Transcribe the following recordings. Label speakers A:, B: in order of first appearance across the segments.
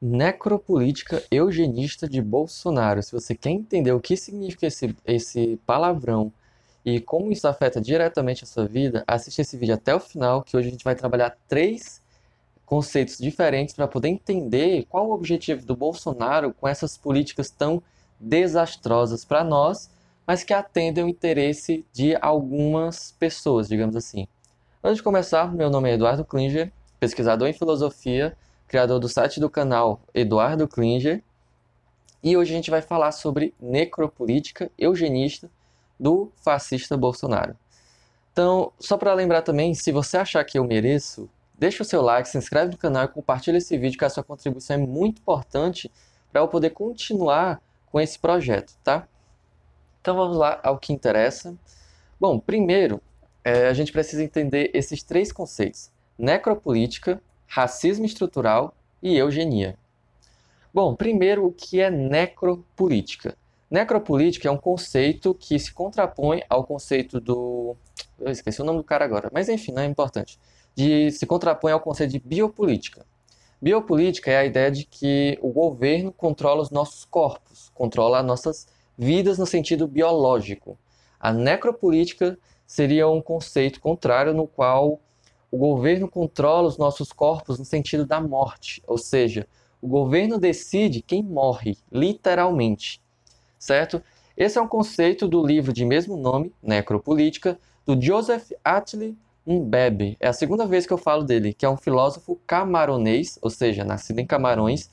A: Necropolítica eugenista de Bolsonaro. Se você quer entender o que significa esse palavrão e como isso afeta diretamente a sua vida, assiste esse vídeo até o final, que hoje a gente vai trabalhar 3 conceitos diferentes para poder entender qual o objetivo do Bolsonaro com essas políticas tão desastrosas para nós, mas que atendem o interesse de algumas pessoas, digamos assim. Antes de começar, meu nome é Eduardo Klinger, pesquisador em filosofia, criador do site do canal Eduardo Klinger, e hoje a gente vai falar sobre necropolítica eugenista do fascista Bolsonaro. Então, só para lembrar também, se você achar que eu mereço, deixa o seu like, se inscreve no canal e compartilha esse vídeo, que a sua contribuição é muito importante para eu poder continuar com esse projeto, tá? Então vamos lá ao que interessa. Bom, primeiro, a gente precisa entender esses 3 conceitos: necropolítica, racismo estrutural e eugenia. Bom, primeiro, o que é necropolítica? Necropolítica é um conceito que se contrapõe ao conceito do... Eu esqueci o nome do cara agora, mas enfim, não é importante. Se contrapõe ao conceito de biopolítica. Biopolítica é a ideia de que o governo controla os nossos corpos, controla as nossas vidas no sentido biológico. A necropolítica seria um conceito contrário, no qual o governo controla os nossos corpos no sentido da morte, ou seja, o governo decide quem morre, literalmente, certo? Esse é um conceito do livro de mesmo nome, Necropolítica, do Joseph Attlee Mbembe. É a segunda vez que eu falo dele, que é um filósofo camaronês, ou seja, nascido em Camarões.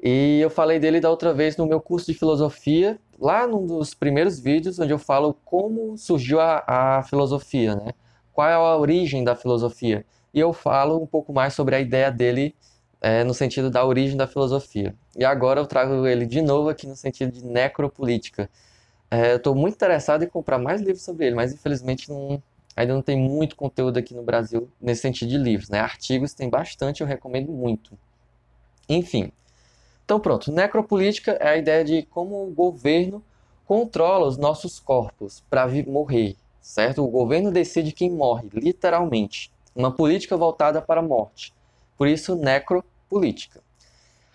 A: E eu falei dele da outra vez no meu curso de filosofia, lá num dos primeiros vídeos, onde eu falo como surgiu a filosofia, né? Qual é a origem da filosofia. E eu falo um pouco mais sobre a ideia dele no sentido da origem da filosofia. E agora eu trago ele de novo aqui no sentido de necropolítica. Eu estou muito interessado em comprar mais livros sobre ele, mas infelizmente ainda não tem muito conteúdo aqui no Brasil nesse sentido de livros, né? Artigos tem bastante, eu recomendo muito. Enfim. Então pronto, necropolítica é a ideia de como o governo controla os nossos corpos para morrer, certo? O governo decide quem morre, literalmente. Uma política voltada para a morte. Por isso, necropolítica.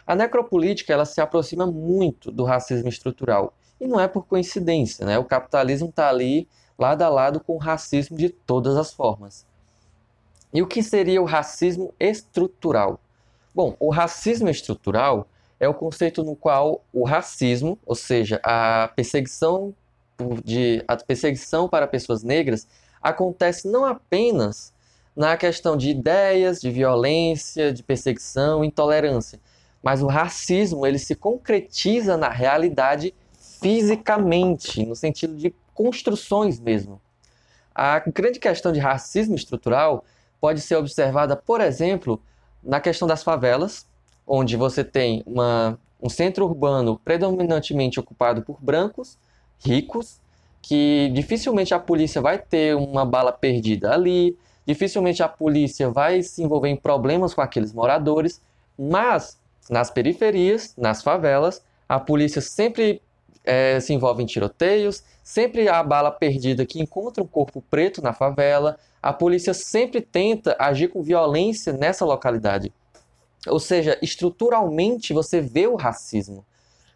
A: A necropolítica ela se aproxima muito do racismo estrutural. E não é por coincidência, né? O capitalismo está ali, lado a lado com o racismo de todas as formas. E o que seria o racismo estrutural? Bom, o racismo estrutural é o conceito no qual o racismo, ou seja, a perseguição para pessoas negras, acontece não apenas na questão de ideias, de violência, de perseguição, intolerância, mas o racismo ele se concretiza na realidade fisicamente, no sentido de construções mesmo. A grande questão de racismo estrutural pode ser observada, por exemplo, na questão das favelas, onde você tem um centro urbano predominantemente ocupado por brancos, ricos, que dificilmente a polícia vai ter uma bala perdida ali, dificilmente a polícia vai se envolver em problemas com aqueles moradores, mas nas periferias, nas favelas, a polícia sempre se envolve em tiroteios, sempre há bala perdida que encontra um corpo preto na favela, a polícia sempre tenta agir com violência nessa localidade. Ou seja, estruturalmente você vê o racismo.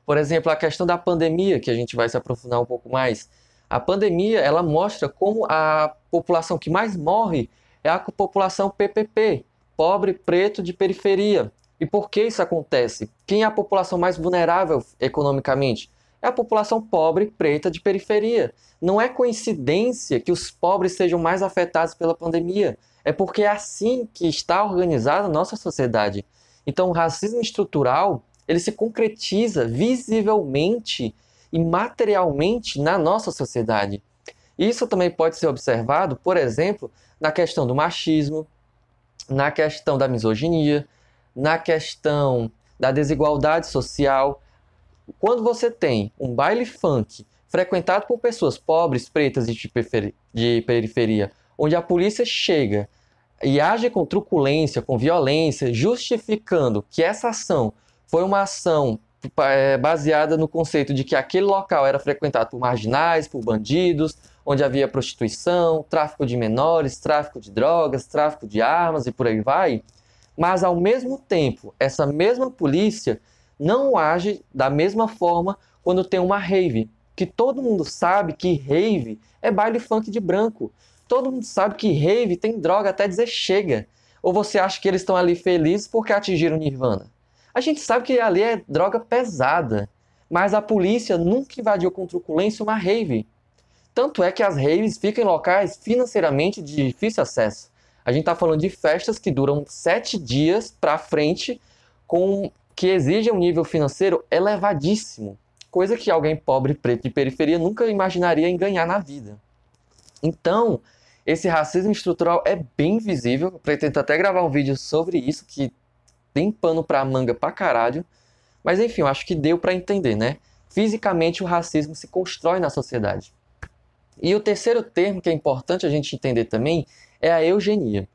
A: Por exemplo, a questão da pandemia, que a gente vai se aprofundar um pouco mais. A pandemia, ela mostra como a população que mais morre é a população PPP, pobre, preto, de periferia. E por que isso acontece? Quem é a população mais vulnerável economicamente? É a população pobre, preta, de periferia. Não é coincidência que os pobres sejam mais afetados pela pandemia. É porque é assim que está organizada a nossa sociedade. Então, o racismo estrutural, ele se concretiza visivelmente e materialmente na nossa sociedade. Isso também pode ser observado, por exemplo, na questão do machismo, na questão da misoginia, na questão da desigualdade social. Quando você tem um baile funk frequentado por pessoas pobres, pretas e de periferia, onde a polícia chega e age com truculência, com violência, justificando que essa ação foi uma ação baseada no conceito de que aquele local era frequentado por marginais, por bandidos, onde havia prostituição, tráfico de menores, tráfico de drogas, tráfico de armas e por aí vai, Mas, ao mesmo tempo, essa mesma polícia não age da mesma forma quando tem uma rave. Que todo mundo sabe que rave é baile funk de branco. Todo mundo sabe que rave tem droga até dizer chega. Ou você acha que eles estão ali felizes porque atingiram Nirvana? A gente sabe que ali é droga pesada. Mas a polícia nunca invadiu com truculência uma rave. Tanto é que as raves ficam em locais financeiramente de difícil acesso. A gente está falando de festas que duram 7 dias para frente, que exigem um nível financeiro elevadíssimo. Coisa que alguém pobre, preto de periferia nunca imaginaria em ganhar na vida. Então, esse racismo estrutural é bem visível. Eu pretendo até gravar um vídeo sobre isso, que tem pano pra manga pra caralho. Mas enfim, eu acho que deu para entender, né? Fisicamente o racismo se constrói na sociedade. E o terceiro termo que é importante a gente entender também é a eugenia.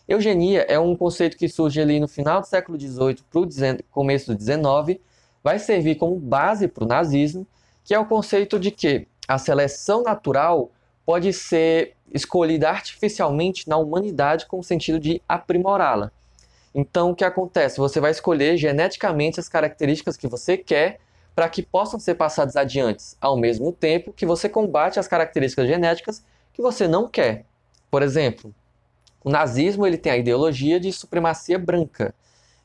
A: Eugenia é um conceito que surge ali no final do século XVIII para o começo do XIX, vai servir como base para o nazismo, que é o conceito de que a seleção natural pode ser escolhida artificialmente na humanidade com o sentido de aprimorá-la. Então, o que acontece? Você vai escolher geneticamente as características que você quer para que possam ser passadas adiante, ao mesmo tempo que você combate as características genéticas que você não quer. Por exemplo, o nazismo ele tem a ideologia de supremacia branca.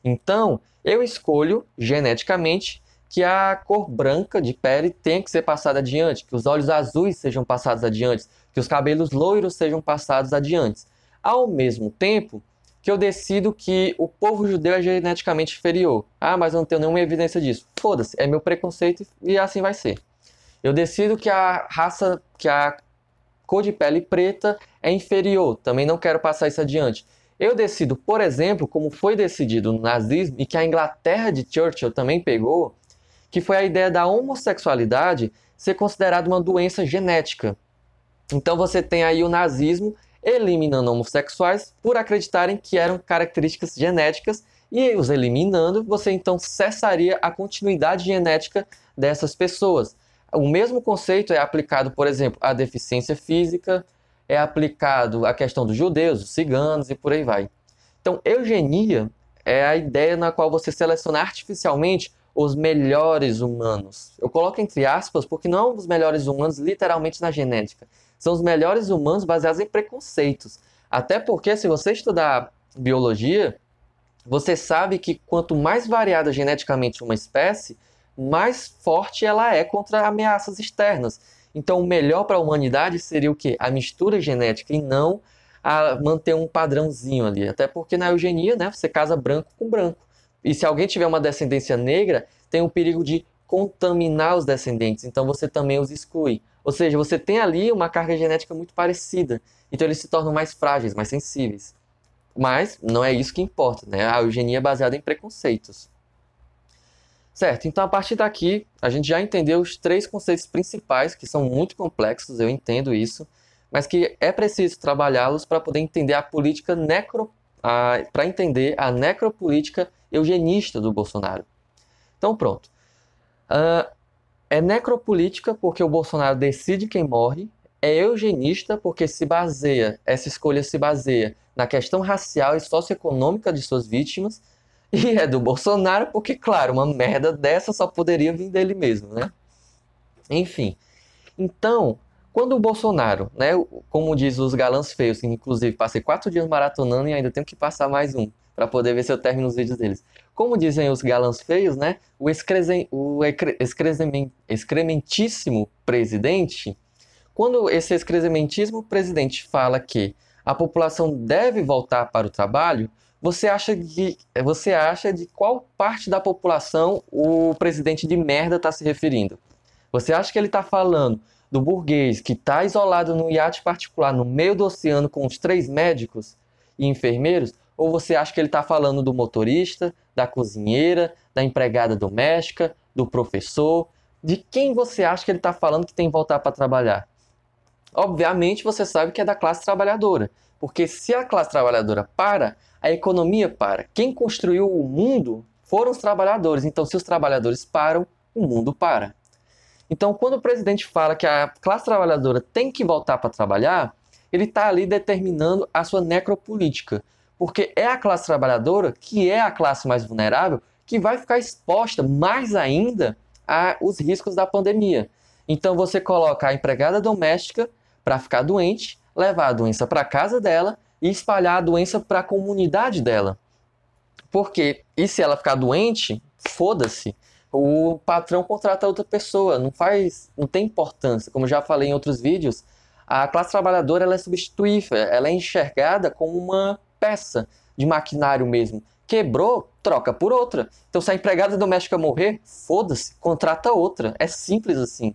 A: Então, eu escolho geneticamente que a cor branca de pele tenha que ser passada adiante, que os olhos azuis sejam passados adiante, que os cabelos loiros sejam passados adiante. Ao mesmo tempo que eu decido que o povo judeu é geneticamente inferior. Ah, mas eu não tenho nenhuma evidência disso. Foda-se, é meu preconceito e assim vai ser. Eu decido que a cor de pele preta é inferior. Também não quero passar isso adiante. Eu decido, por exemplo, como foi decidido no nazismo e que a Inglaterra de Churchill também pegou, que foi a ideia da homossexualidade ser considerada uma doença genética. Então você tem aí o nazismo eliminando homossexuais por acreditarem que eram características genéticas e os eliminando, você então cessaria a continuidade genética dessas pessoas. O mesmo conceito é aplicado, por exemplo, à deficiência física, é aplicado à questão dos judeus, dos ciganos e por aí vai. Então, eugenia é a ideia na qual você seleciona artificialmente os melhores humanos. Eu coloco entre aspas porque não são os melhores humanos literalmente na genética. São os melhores humanos baseados em preconceitos. Até porque, se você estudar biologia, você sabe que quanto mais variada geneticamente uma espécie, mais forte ela é contra ameaças externas. Então, o melhor para a humanidade seria o quê? A mistura genética e não a manter um padrãozinho ali. Até porque na eugenia, né, você casa branco com branco. E se alguém tiver uma descendência negra, tem o perigo de contaminar os descendentes. Então, você também os exclui. Ou seja, você tem ali uma carga genética muito parecida. Então eles se tornam mais frágeis, mais sensíveis. Mas não é isso que importa, né? A eugenia é baseada em preconceitos. Certo, então a partir daqui a gente já entendeu os 3 conceitos principais, que são muito complexos, eu entendo isso, mas que é preciso trabalhá-los para poder entender a política para entender a necropolítica eugenista do Bolsonaro. Então pronto. É necropolítica porque o Bolsonaro decide quem morre, é eugenista porque essa escolha se baseia na questão racial e socioeconômica de suas vítimas, e é do Bolsonaro porque, claro, uma merda dessa só poderia vir dele mesmo, né? Enfim, então, quando o Bolsonaro, né, como diz os galãs feios, que inclusive passei 4 dias maratonando e ainda tenho que passar mais um, para poder ver se eu termino os vídeos deles. Como dizem os galãs feios, né, o excrementíssimo presidente, quando esse excrementíssimo presidente fala que a população deve voltar para o trabalho, você acha de qual parte da população o presidente de merda está se referindo? Você acha que ele está falando do burguês que está isolado num iate particular no meio do oceano com os 3 médicos e enfermeiros? Ou você acha que ele está falando do motorista, da cozinheira, da empregada doméstica, do professor? De quem você acha que ele está falando que tem que voltar para trabalhar? Obviamente você sabe que é da classe trabalhadora, porque se a classe trabalhadora para, a economia para. Quem construiu o mundo foram os trabalhadores, então se os trabalhadores param, o mundo para. Então quando o presidente fala que a classe trabalhadora tem que voltar para trabalhar, ele está ali determinando a sua necropolítica. porque é a classe trabalhadora, que é a classe mais vulnerável, que vai ficar exposta mais ainda aos riscos da pandemia. Então você coloca a empregada doméstica para ficar doente, levar a doença para a casa dela e espalhar a doença para a comunidade dela. Porque, e se ela ficar doente, foda-se, o patrão contrata outra pessoa, não tem importância. Como já falei em outros vídeos, a classe trabalhadora ela é substituível, ela é enxergada como uma peça de maquinário mesmo. Quebrou, troca por outra. Então, se a empregada doméstica morrer, foda-se, contrata outra. É simples assim.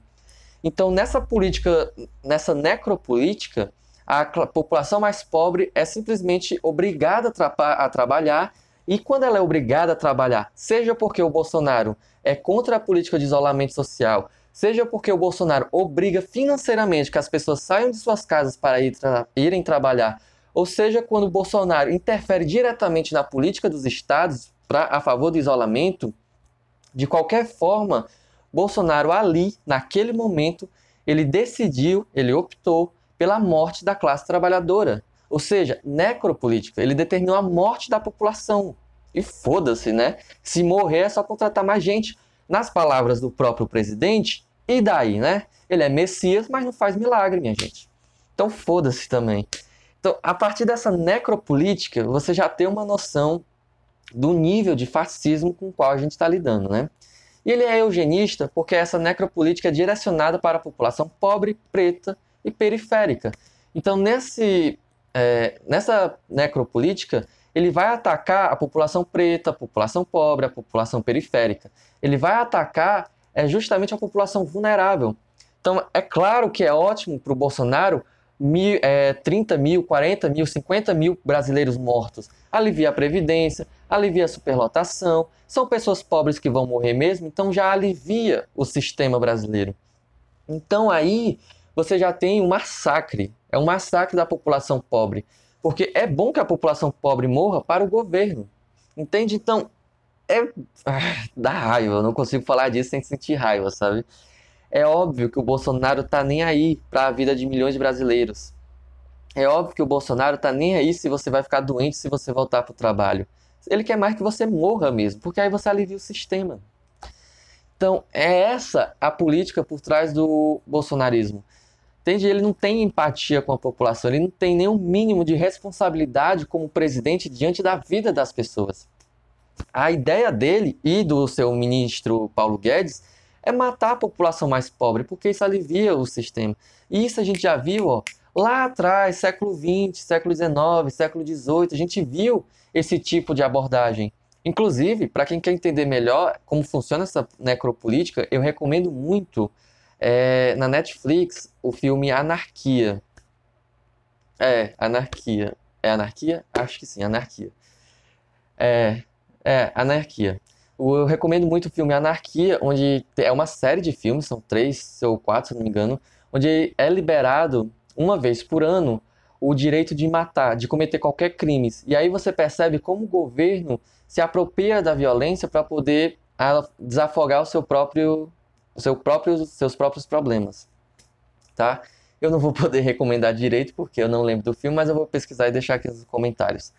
A: Então, nessa política, nessa necropolítica, a população mais pobre é simplesmente obrigada a trabalhar, e quando ela é obrigada a trabalhar, seja porque o Bolsonaro é contra a política de isolamento social, seja porque o Bolsonaro obriga financeiramente que as pessoas saiam de suas casas para irem trabalhar, ou seja, quando o Bolsonaro interfere diretamente na política dos estados a favor do isolamento, de qualquer forma, Bolsonaro ali, naquele momento, ele decidiu, ele optou pela morte da classe trabalhadora. Ou seja, necropolítica, ele determinou a morte da população. E foda-se, né? Se morrer é só contratar mais gente. Nas palavras do próprio presidente, e daí, né? Ele é Messias, mas não faz milagre, minha gente. Então foda-se também. Então, a partir dessa necropolítica, você já tem uma noção do nível de fascismo com o qual a gente está lidando, né? E ele é eugenista porque essa necropolítica é direcionada para a população pobre, preta e periférica. Então, nessa necropolítica, ele vai atacar a população preta, a população pobre, a população periférica. Ele vai atacar justamente a população vulnerável. Então, é claro que é ótimo para o Bolsonaro 30 mil, 40 mil, 50 mil brasileiros mortos. Alivia a Previdência, alivia a superlotação. São pessoas pobres que vão morrer mesmo, então já alivia o sistema brasileiro. Então aí você já tem um massacre. É um massacre da população pobre. Porque é bom que a população pobre morra para o governo. Entende? Então, dá raiva. Eu não consigo falar disso sem sentir raiva, sabe? É óbvio que o Bolsonaro tá nem aí para a vida de milhões de brasileiros. É óbvio que o Bolsonaro tá nem aí se você vai ficar doente se você voltar para o trabalho. Ele quer mais que você morra mesmo, porque aí você alivia o sistema. Então, é essa a política por trás do bolsonarismo. Entende? Ele não tem empatia com a população, ele não tem nenhum mínimo de responsabilidade como presidente diante da vida das pessoas. A ideia dele e do seu ministro Paulo Guedes é matar a população mais pobre, porque isso alivia o sistema. E isso a gente já viu, ó, lá atrás, século XX, século XIX, século XVIII, a gente viu esse tipo de abordagem. Inclusive, para quem quer entender melhor como funciona essa necropolítica, eu recomendo muito na Netflix o filme Anarquia. Anarquia. É Anarquia? Acho que sim, Anarquia. Anarquia. Eu recomendo muito o filme Anarquia, onde é uma série de filmes, são 3 ou 4, se não me engano, onde é liberado uma vez por ano o direito de matar, de cometer qualquer crime. E aí você percebe como o governo se apropria da violência para poder desafogar seus próprios problemas. Tá? Eu não vou poder recomendar direito porque eu não lembro do filme, mas eu vou pesquisar e deixar aqui nos comentários.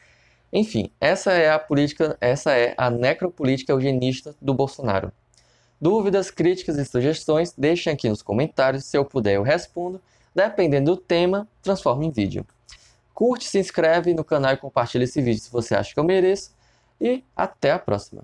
A: Enfim, essa é a política, essa é a necropolítica eugenista do Bolsonaro. Dúvidas, críticas e sugestões, deixem aqui nos comentários, se eu puder eu respondo. Dependendo do tema, transforma em vídeo. Curte, se inscreve no canal e compartilha esse vídeo se você acha que eu mereço. E até a próxima!